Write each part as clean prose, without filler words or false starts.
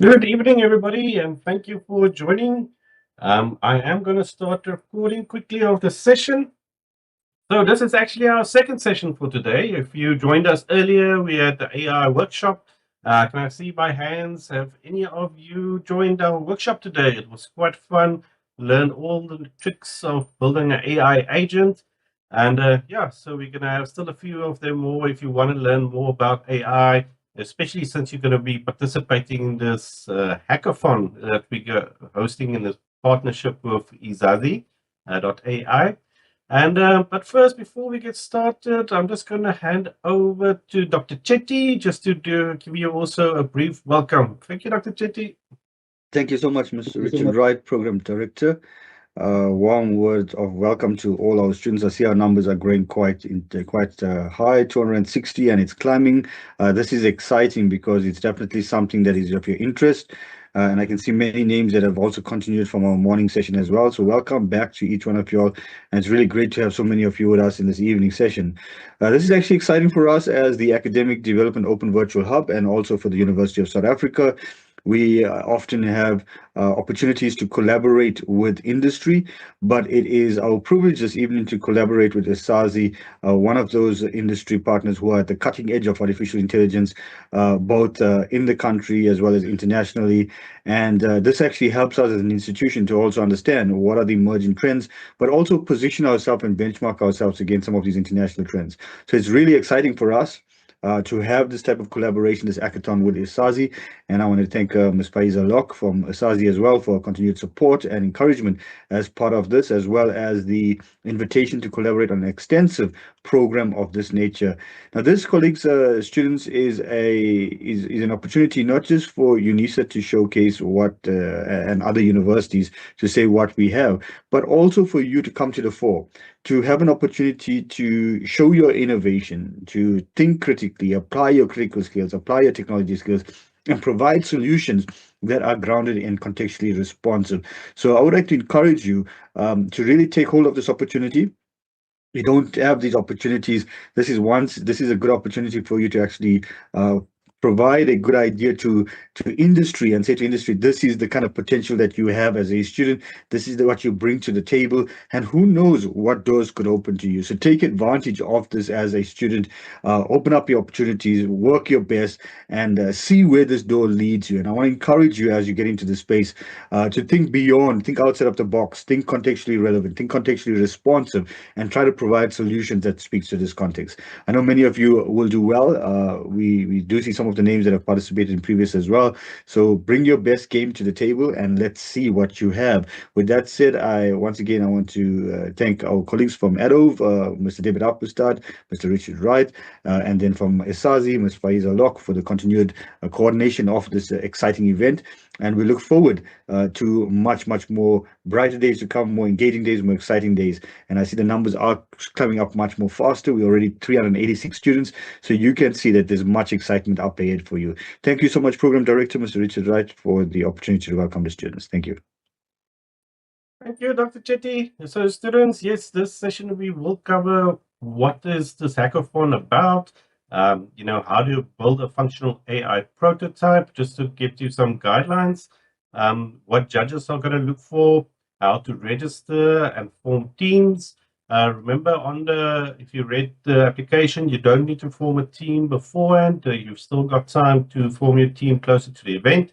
Good evening, everybody, and thank you for joining. I am going to start recording quickly of the session. So this is actually our second session for today. If you joined us earlier, we had the AI workshop. Can I see by hands? Have any of you joined our workshop today? It was quite fun. Learned all the tricks of building an AI agent. And yeah, so we're going to have still a few of them more if you want to learn more about AI, especially since you're going to be participating in this hackathon that we're hosting in this partnership with Isazi AI. And but first, before we get started, I'm just going to hand over to Dr. Chetty just to give you also a brief welcome. Thank you, Dr. Chetty. Thank you so much, Mr. Richard Wright, Program Director. Warm words of welcome to all our students. I see our numbers are growing quite high, 260, and it's climbing. This is exciting because it's definitely something that is of your interest. And I can see many names that have also continued from our morning session as well. So welcome back to each one of you all. And it's really great to have so many of you with us in this evening session. This is actually exciting for us as the Academic Development Open Virtual Hub and also for the University of South Africa. We often have opportunities to collaborate with industry, but it is our privilege this evening to collaborate with Isazi, one of those industry partners who are at the cutting edge of artificial intelligence, both in the country as well as internationally. And this actually helps us as an institution to also understand what are the emerging trends, but also position ourselves and benchmark ourselves against some of these international trends. So it's really exciting for us to have this type of collaboration, this hackathon with Isazi. And I want to thank Ms. Faiza Locke from Isazi as well for continued support and encouragement as part of this, as well as the invitation to collaborate on an extensive program of this nature. Now, this, colleagues, students, is an opportunity not just for UNISA to showcase what and other universities to say what we have, but also for you to come to the fore, to have an opportunity to show your innovation, to think critically, apply your critical skills, apply your technology skills, and provide solutions that are grounded and contextually responsive. So I would like to encourage you to really take hold of this opportunity. You don't have these opportunities. This is a good opportunity for you to actually provide a good idea to industry and say to industry, this is the kind of potential that you have as a student. This is what you bring to the table, and who knows what doors could open to you. So take advantage of this as a student. Open up your opportunities, work your best, and see where this door leads you. And I want to encourage you as you get into this space to think beyond, think outside of the box, think contextually relevant, think contextually responsive, and try to provide solutions that speaks to this context. I know many of you will do well. We do see some of the names that have participated in previous as well. So bring your best game to the table and let's see what you have. With that said, I want to thank our colleagues from EDOV, Mr. David Appelstad, Mr. Richard Wright, and then from Isazi, Ms. Faiza Locke for the continued coordination of this exciting event. And we look forward to much more brighter days to come, more engaging days, more exciting days. And I see the numbers are coming up much more faster. We're already 386 students, so you can see that there's much excitement up ahead for you. Thank you so much, Program Director, Mr. Richard Wright, for the opportunity to welcome the students. Thank you. Thank you, Dr. Chetty. So, students, yes, this session we will cover what is this hackathon about. How do you build a functional AI prototype, just to give you some guidelines. What judges are going to look for, how to register and form teams. Remember, if you read the application, you don't need to form a team beforehand. You've still got time to form your team closer to the event.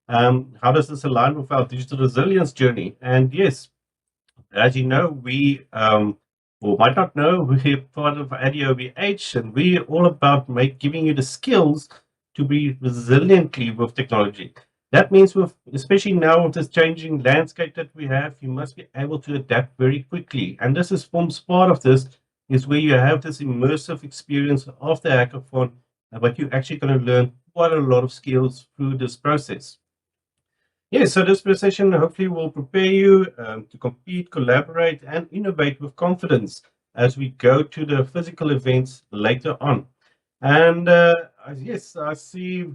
How does this align with our digital resilience journey? And yes, as you know, or might not know, we're part of ADOBH, and we're all about giving you the skills to be resiliently with technology. That means, especially now with this changing landscape that we have, you must be able to adapt very quickly. And forms part of this, is where you have this immersive experience of the hackathon, but you're actually going to learn quite a lot of skills through this process. Yes, so this session hopefully will prepare you to compete, collaborate, and innovate with confidence as we go to the physical events later on. And yes, I see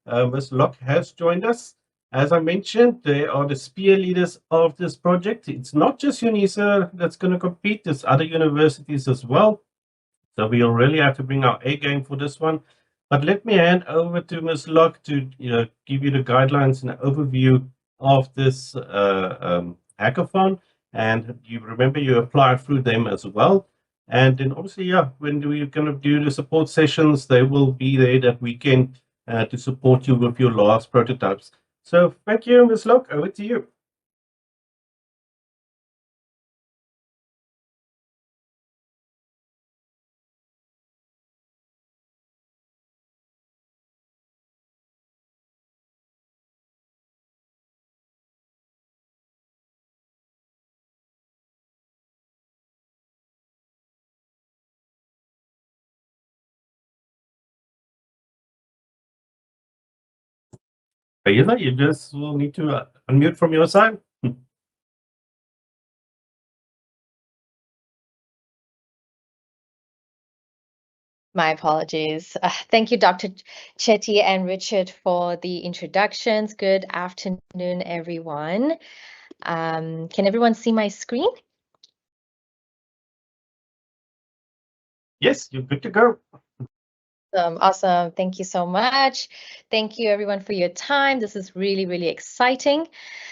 Ms. Locke has joined us. As I mentioned, they are the spear leaders of this project. It's not just UNISA that's going to compete, there's other universities as well. So we'll really have to bring our A game for this one. But let me hand over to Ms. Locke to give you the guidelines and overview of this hackathon. And you remember you apply through them as well. And then obviously, yeah, when we're going to do the support sessions, they will be there that weekend to support you with your last prototypes. So thank you, Ms. Locke. Over to you. Ayla, you just will need to unmute from your side. My apologies. Thank you, Dr. Chetty and Richard, for the introductions. Good afternoon, everyone. Can everyone see my screen? Yes, you're good to go. Awesome. Thank you so much. Thank you, everyone, for your time. This is really, really exciting.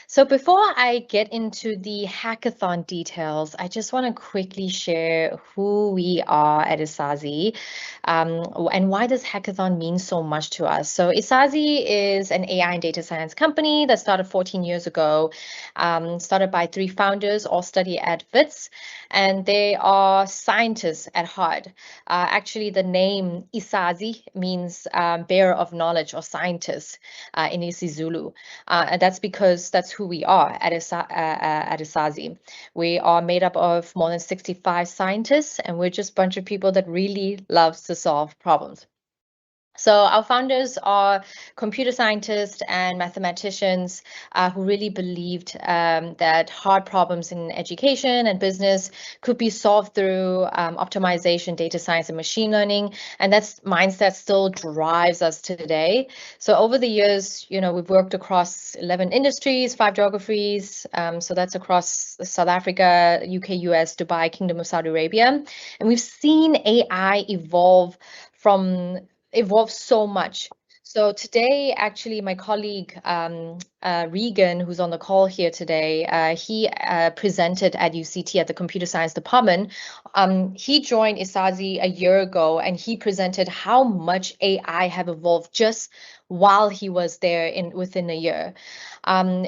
So before I get into the hackathon details, I just want to quickly share who we are at Isazi and why this hackathon means so much to us. So Isazi is an AI and data science company that started 14 years ago, started by 3 founders, all study at WITS, and they are scientists at heart. Actually, the name Isazi means bearer of knowledge or scientist in isiZulu. And that's because that's who we are at Isazi. We are made up of more than 65 scientists, and we're just a bunch of people that really loves to solve problems. So our founders are computer scientists and mathematicians who really believed that hard problems in education and business could be solved through optimization, data science, and machine learning. And that's mindset still drives us today. So over the years, we've worked across 11 industries, 5 geographies. So that's across South Africa, UK, US, Dubai, Kingdom of Saudi Arabia. And we've seen AI evolve so much. So today, actually, my colleague Regan, who's on the call here today, he presented at UCT at the computer science department. He joined Isazi a year ago, and he presented how much AI have evolved just while he was there within a year.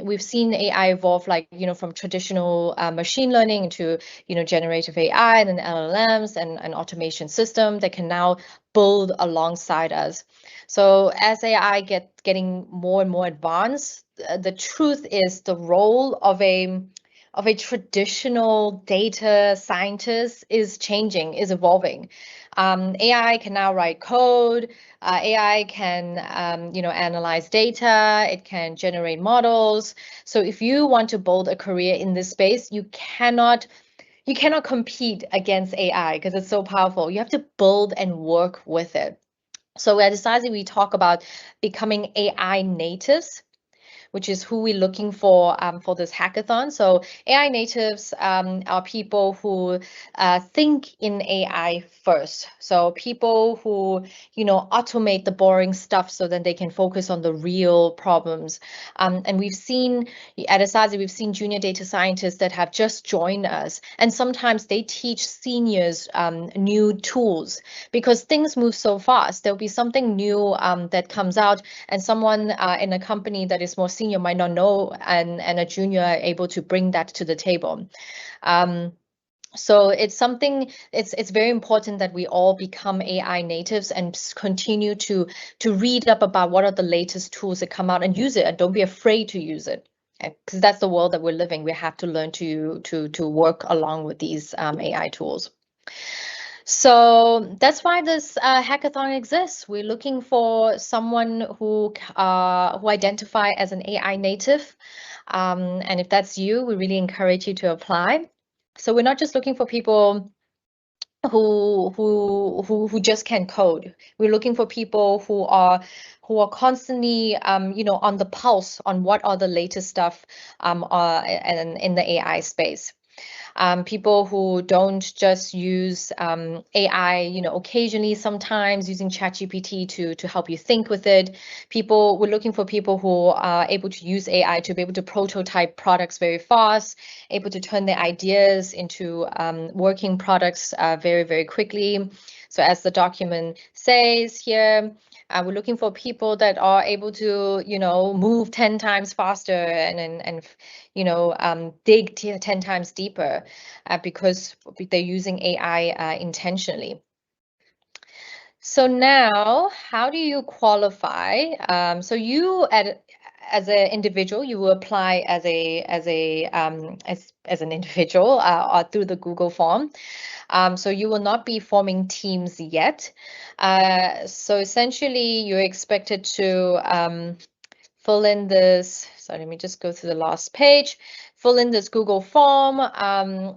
We've seen AI evolve from traditional machine learning to, generative AI and then LLMs and an automation system that can now build alongside us. So as AI getting more and more advanced, the truth is the role of a traditional data scientist is changing, is evolving. AI can now write code. AI can, analyze data. It can generate models. So if you want to build a career in this space, you cannot compete against AI because it's so powerful. You have to build and work with it. So at Isazi, we talk about becoming AI natives, which is who we're looking for this hackathon. So AI natives are people who think in AI first. So people who, automate the boring stuff so then they can focus on the real problems. And we've seen at Isazi, we've seen junior data scientists that have just joined us. And sometimes they teach seniors new tools because things move so fast. There'll be something new that comes out, and someone in a company that is more senior might not know, and a junior are able to bring that to the table. So it's something, it's very important that we all become AI natives and continue to read up about what are the latest tools that come out and use it, and don't be afraid to use it, because that's the world that we're living. We have to learn to work along with these AI tools. So that's why this hackathon exists. We're looking for someone who identify as an AI native, and if that's you, we really encourage you to apply. So we're not just looking for people who just can code. We're looking for people who are constantly on the pulse on what are the latest stuff and in the AI space. people who don't just use AI, occasionally, sometimes using ChatGPT to help you think with it. We're looking for people who are able to use AI to be able to prototype products very fast, able to turn their ideas into working products very, very quickly. So as the document says here, we're looking for people that are able to, move 10 times faster and dig 10 times deeper because they're using AI intentionally. So now, how do you qualify? So you as an individual, you will apply as an individual or through the Google form. So you will not be forming teams yet. So essentially, you're expected to fill in this. So let me just go through the last page. Fill in this Google form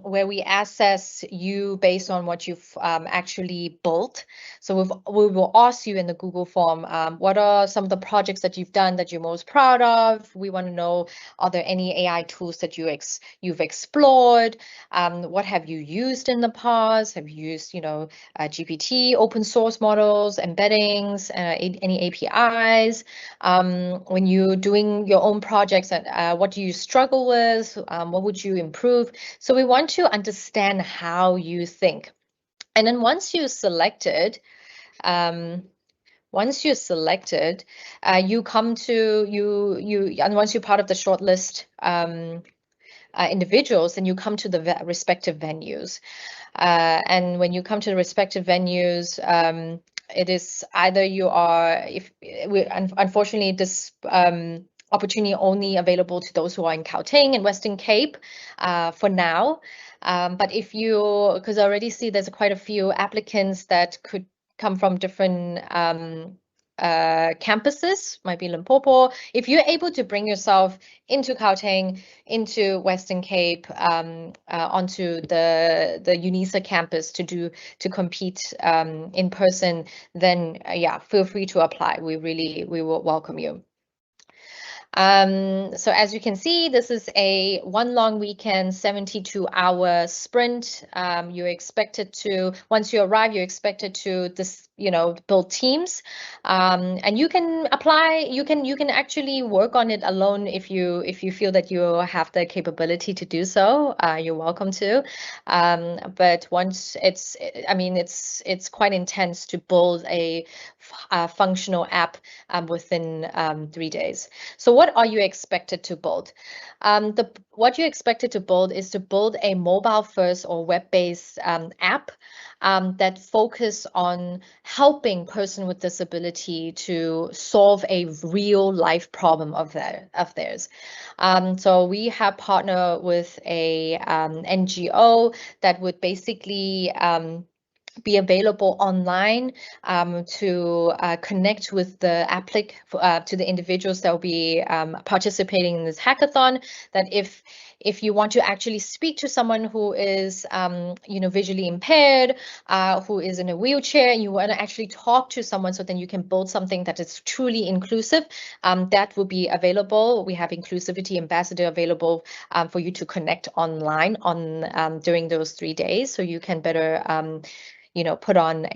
where we assess you based on what you've actually built. So we will ask you in the Google form, what are some of the projects that you've done that you're most proud of? We want to know, are there any AI tools that you've explored? What have you used in the past? Have you used, GPT, open source models, embeddings, any APIs? When you're doing your own projects, what do you struggle with? What would you improve? So we want to understand how you think. And then once you're selected, and once you're part of the shortlist individuals, then you come to the respective venues. And when you come to the respective venues, it is either unfortunately, this opportunity only available to those who are in Gauteng and Western Cape for now. But because I already see there's quite a few applicants that could come from different campuses, might be Limpopo. If you're able to bring yourself into Gauteng, into Western Cape, onto the UNISA campus to compete in person, then feel free to apply. We will welcome you. So as you can see, this is a one long weekend, 72-hour sprint. Once you arrive, you're expected to build teams, and you can apply. You can actually work on it alone if you feel that you have the capability to do so. You're welcome to. But once it's quite intense to build a functional app within 3 days. So what are you expected to build? What you're expected to build is to build a mobile-first or web-based app that focus on helping person with disability to solve a real-life problem of theirs. So we have partnered with a NGO that would basically be available online to connect with to the individuals that will be participating in this hackathon. That if you want to actually speak to someone who is visually impaired, who is in a wheelchair, and you want to actually talk to someone, so then you can build something that is truly inclusive, that will be available. We have Inclusivity Ambassador available for you to connect online during those 3 days, so you can better put on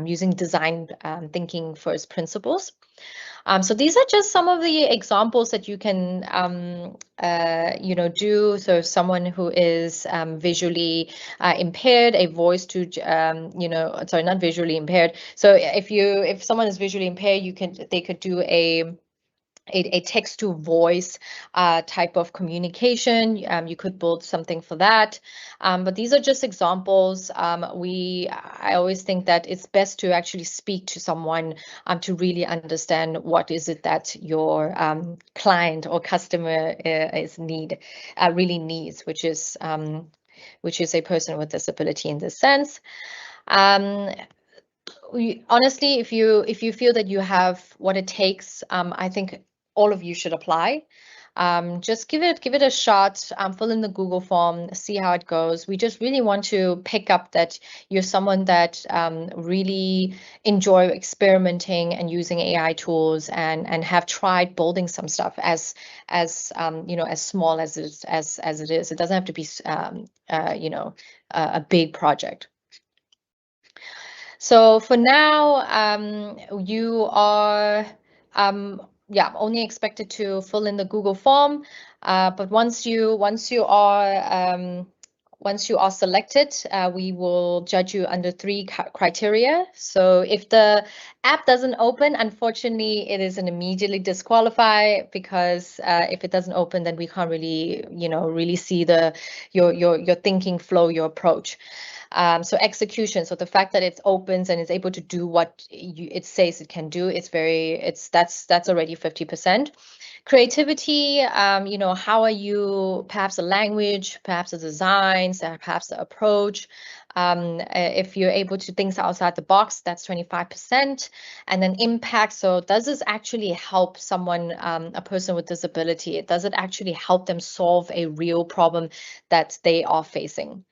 using design thinking first principles. So these are just some of the examples that you can do. So someone who is visually impaired, a voice to sorry, not visually impaired. So if someone is visually impaired, they could do a text to voice type of communication. You could build something for that. But these are just examples. I always think that it's best to actually speak to someone to really understand what is it that your client or customer really needs, which is a person with disability in this sense. Honestly, if you feel that you have what it takes, I think all of you should apply. just give it a shot. Fill in the Google form, see how it goes. We just really want to pick up that you're someone that really enjoy experimenting and using AI tools, and have tried building some stuff as small as it is. It doesn't have to be a big project. So for now, you are only expected to fill in the Google form, but once you are selected, we will judge you under 3 criteria. So if the app doesn't open, unfortunately, it is an immediately disqualify, because if it doesn't open, then we can't really, really see your thinking flow, your approach. So execution, so the fact that it opens and is able to do what it says it can do, that's already 50%. Creativity, how are you, perhaps the language, perhaps the designs, perhaps the approach. If you're able to think outside the box, that's 25%. And then impact, so does this actually help someone, a person with disability? Does it actually help them solve a real problem that they are facing?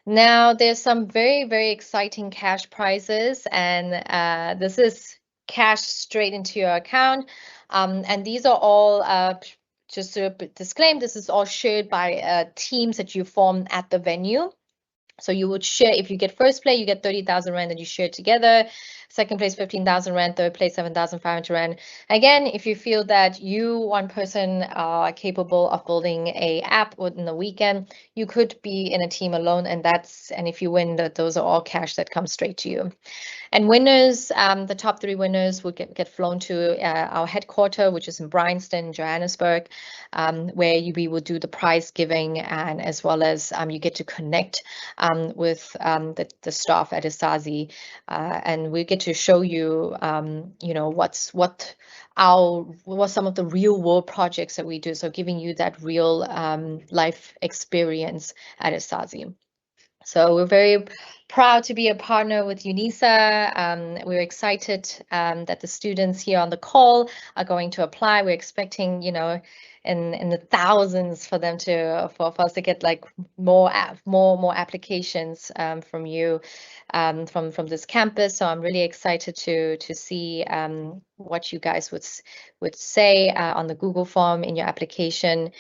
Now, there's some very, very exciting cash prizes, and this is cash straight into your account. And these are all, just to disclaim, this is all shared by teams that you form at the venue. So you would share, if you get first place, you get 30,000 Rand that you share together. Second place, 15,000 Rand. Third place, 7,500 Rand. Again, if you feel that you, one person, are capable of building a app within the weekend, you could be in a team alone, and if you win, those are all cash that comes straight to you. And winners, the top 3 winners will get flown to our headquarters, which is in Bryanston, Johannesburg, where we will do the prize giving, and as well as you get to connect with the staff at Isazi, and we get to show you, what some of the real world projects that we do. So giving you that real life experience at Isazi. So we're very proud to be a partner with UNISA. We're excited that the students here on the call are going to apply. We're expecting, in the thousands for us to get like more applications from you, from this campus. So I'm really excited to see what you guys would say on the Google form in your application.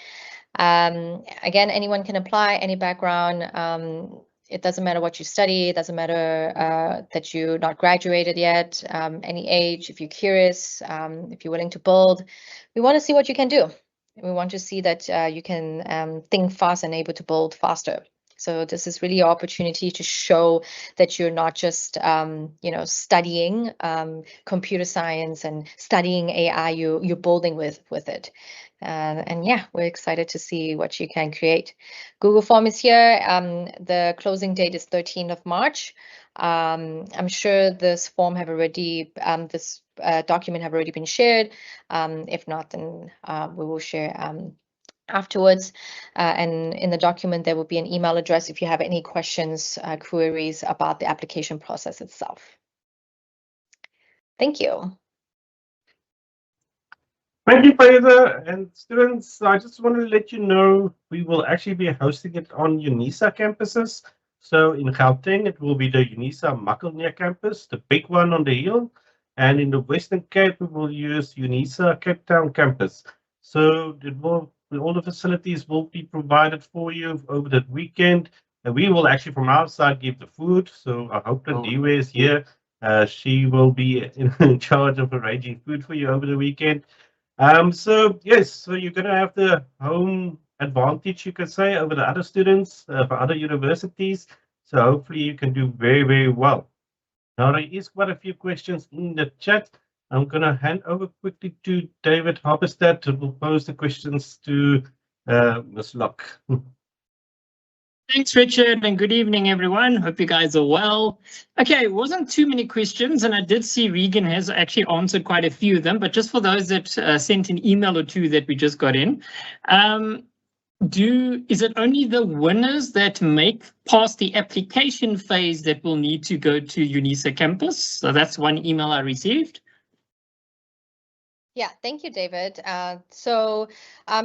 Again, anyone can apply, any background. It doesn't matter what you study. It doesn't matter that you're not graduated yet, any age. If you're curious, if you're willing to build, we want to see what you can do. We want to see that you can think fast and able to build faster. So this is really your opportunity to show that you're not just, studying computer science and studying AI. You're building with it. And yeah, we're excited to see what you can create. Google form is here. The closing date is 13th of March. I'm sure this form this document have already been shared. If not, then we will share afterwards. And in the document, there will be an email address if you have any questions, queries about the application process itself. Thank you. Thank you, Faiza. And students, I just want to let you know we will actually be hosting it on UNISA campuses. So in Gauteng, it will be the UNISA Makelnia campus, the big one on the hill. And in the Western Cape, we will use UNISA Cape Town campus. So all the facilities will be provided for you over that weekend. And we will actually, from our side, give the food. So I hope that Diwe is here. She will be in charge of arranging food for you over the weekend. So yes, so you're going to have the home advantage, you could say, over the other students for other universities. So hopefully you can do very, very well. Now there is quite a few questions in the chat. I'm going to hand over quickly to David Harperstead, who will pose the questions to Ms. Locke. Thanks, Richard, and good evening, everyone. Hope you guys are well. Okay, it wasn't too many questions, and I did see Regan has actually answered quite a few of them, but just for those that sent an email or two that we just got in, is it only the winners that make past the application phase that will need to go to UNISA campus? So that's one email I received. Yeah, thank you, David.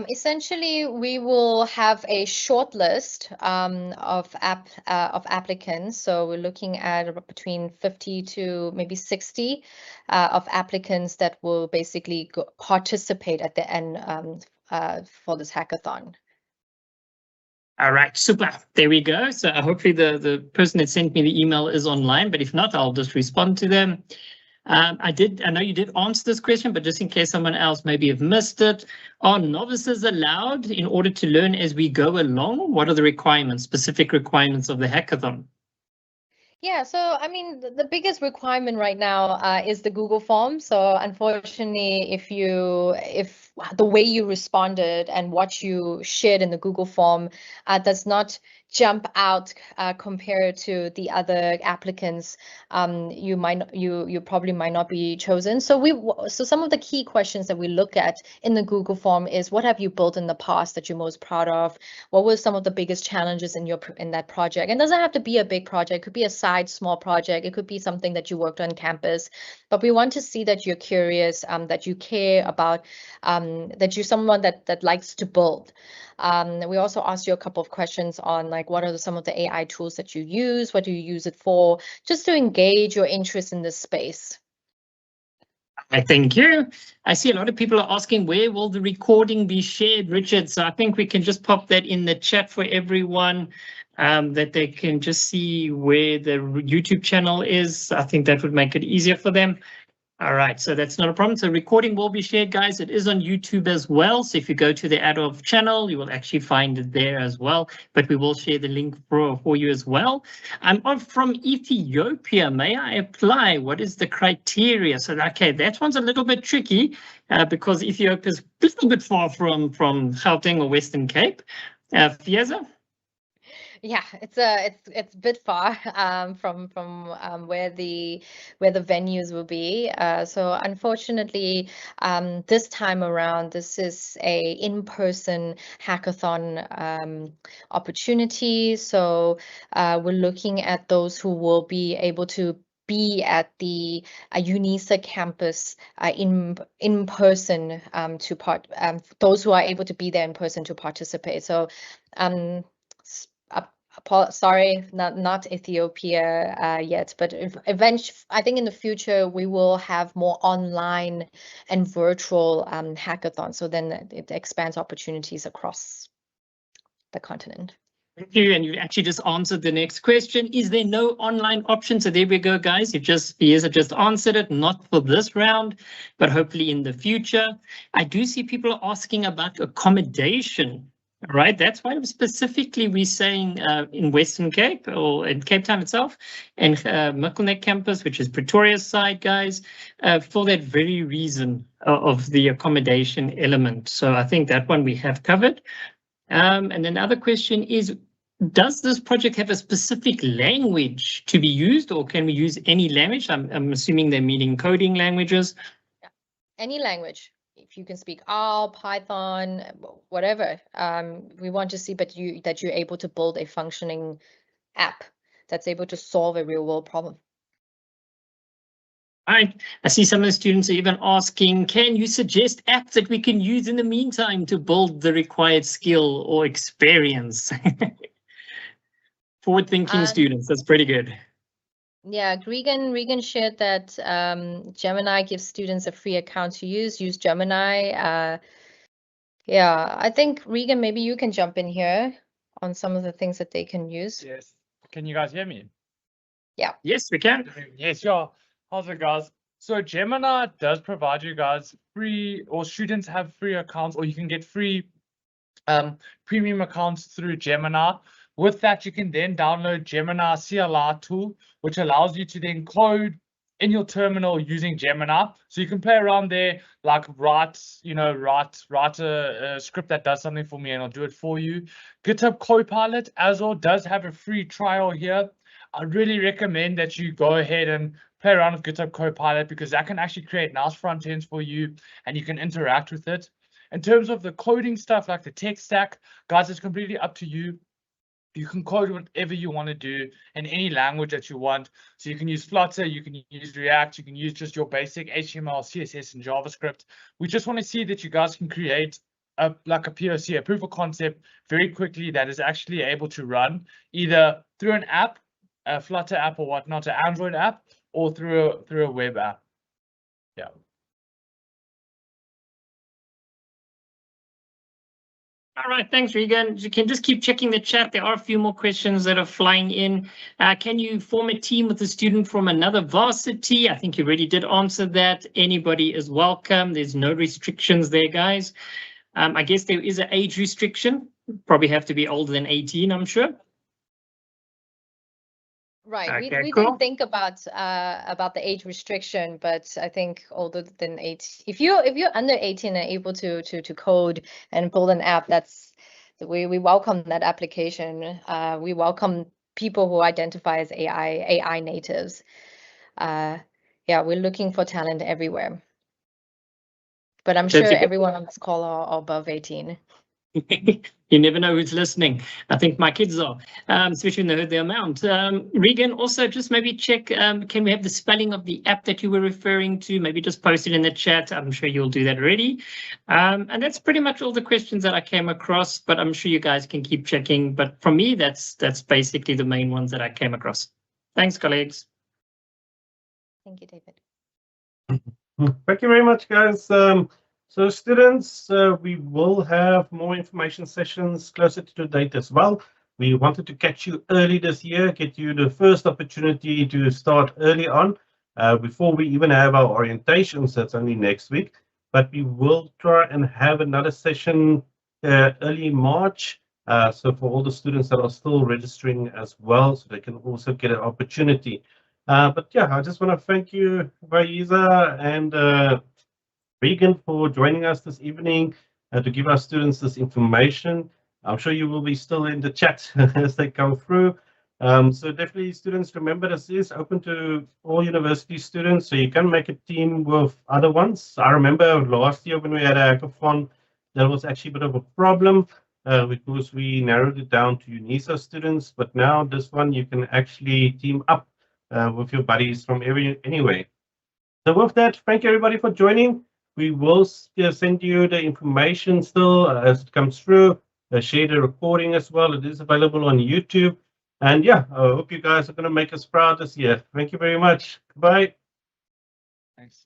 Essentially, we will have a short list of applicants. So we're looking at between 50 to maybe 60 of applicants that will basically participate at the end for this hackathon. All right, super. There we go. So hopefully the person that sent me the email is online, but if not, I'll just respond to them. I know you did answer this question, but just in case someone else maybe have missed it, are novices allowed in order to learn as we go along? What are the requirements, specific requirements of the hackathon? Yeah, so I mean, the biggest requirement right now is the Google form. So unfortunately, if the way you responded and what you shared in the Google form does not jump out compared to the other applicants, you probably might not be chosen. So some of the key questions that we look at in the Google form is, what have you built in the past that you're most proud of? What were some of the biggest challenges in that project? And it doesn't have to be a big project. It could be a small project. It could be something that you worked on campus. But we want to see that you're curious, that you care about, that you're someone that likes to build. We also asked you a couple of questions on like, what are some of the AI tools that you use? What do you use it for? Just to engage your interest in this space. Thank you. I see a lot of people are asking, where will the recording be shared, Richard? So I think we can just pop that in the chat for everyone, that they can just see where the YouTube channel is. I think that would make it easier for them. All right, so that's not a problem. So recording will be shared, guys. It is on YouTube as well. So if you go to the Adolf channel, you will actually find it there as well. But we will share the link for you as well. I'm from Ethiopia. May I apply? What is the criteria? So, okay, that one's a little bit tricky because Ethiopia is a little bit far from Gauteng or Western Cape. Fieza? Yeah, it's a bit far from where the venues will be. So unfortunately, this time around, this is a in-person hackathon opportunity. So we're looking at those who will be able to be at the UNISA campus in person those who are able to be there in person to participate. So sorry, not Ethiopia yet, but eventually, I think in the future we will have more online and virtual hackathons. So then it expands opportunities across the continent. Thank you, and you actually just answered the next question. Is there no online option? So there we go, guys. Fieza just answered it, not for this round, but hopefully in the future. I do see people asking about accommodation. Right, that's why specifically we're saying in Western Cape or in Cape Town itself, and Mickelneck campus, which is Pretoria's side, guys, for that very reason of the accommodation element. So I think that one we have covered. And another question is, does this project have a specific language to be used, or can we use any language? I'm assuming they're meaning coding languages. Yeah. Any language. If you can speak R, Python, whatever, we want to see that you're able to build a functioning app that's able to solve a real world problem. Right. I see some of the students are even asking, can you suggest apps that we can use in the meantime to build the required skill or experience? Forward-thinking students, that's pretty good. Yeah, Regan shared that Gemini gives students a free account to use Gemini. Yeah, I think Regan, maybe you can jump in here on some of the things that they can use. Yes. Can you guys hear me? Yeah. Yes, we can. Yes, sure. How's it, guys? So Gemini does provide you guys free, or students have free accounts, or you can get free premium accounts through Gemini. With that, you can then download Gemini CLI tool, which allows you to then code in your terminal using Gemini. So you can play around there, like write a script that does something for me and I'll do it for you. GitHub Copilot as well does have a free trial here. I really recommend that you go ahead and play around with GitHub Copilot, because that can actually create nice front ends for you and you can interact with it. In terms of the coding stuff, like the tech stack, guys, it's completely up to you. You can code whatever you want to do in any language that you want. So you can use Flutter, you can use React, you can use just your basic HTML, CSS, and JavaScript. We just want to see that you guys can create a POC, a proof of concept, very quickly that is actually able to run either through an app, a Flutter app or whatnot, an Android app, or through a web app. Yeah. All right, thanks, Regan. You can just keep checking the chat. There are a few more questions that are flying in. Can you form a team with a student from another varsity? I think you already did answer that. Anybody is welcome. There's no restrictions there, guys. I guess there is an age restriction. Probably have to be older than 18, I'm sure. Right. Okay, We cool. didn't think about the age restriction, but I think older than 18. If you're under 18 and able to code and build an app, that's we welcome that application. We welcome people who identify as AI natives. Yeah, we're looking for talent everywhere. But I'm sure everyone on this call are above 18. You never know who's listening. I think my kids are, especially when they heard the amount. Regan, also just maybe check, can we have the spelling of the app that you were referring to? Maybe just post it in the chat. I'm sure you'll do that already. And that's pretty much all the questions that I came across, but I'm sure you guys can keep checking. But for me, that's basically the main ones that I came across. Thanks, colleagues. Thank you, David. Thank you very much, guys. So students, we will have more information sessions closer to the date as well. We wanted to catch you early this year, get you the first opportunity to start early on before we even have our orientations. That's only next week. But we will try and have another session early March. So for all the students that are still registering as well, so they can also get an opportunity. But yeah, I just want to thank you, Vaiza and Regan, for joining us this evening to give our students this information. I'm sure you will be still in the chat as they come through. So definitely, students, remember this is open to all university students, so you can make a team with other ones. I remember last year when we had a hackathon, that was actually a bit of a problem because we narrowed it down to UNISA students, but now this one you can actually team up with your buddies from anywhere. So with that, thank you everybody for joining. We will send you the information still as it comes through. Share the recording as well. It is available on YouTube. And yeah, I hope you guys are going to make us proud this year. Thank you very much. Bye. Thanks.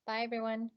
Bye, everyone.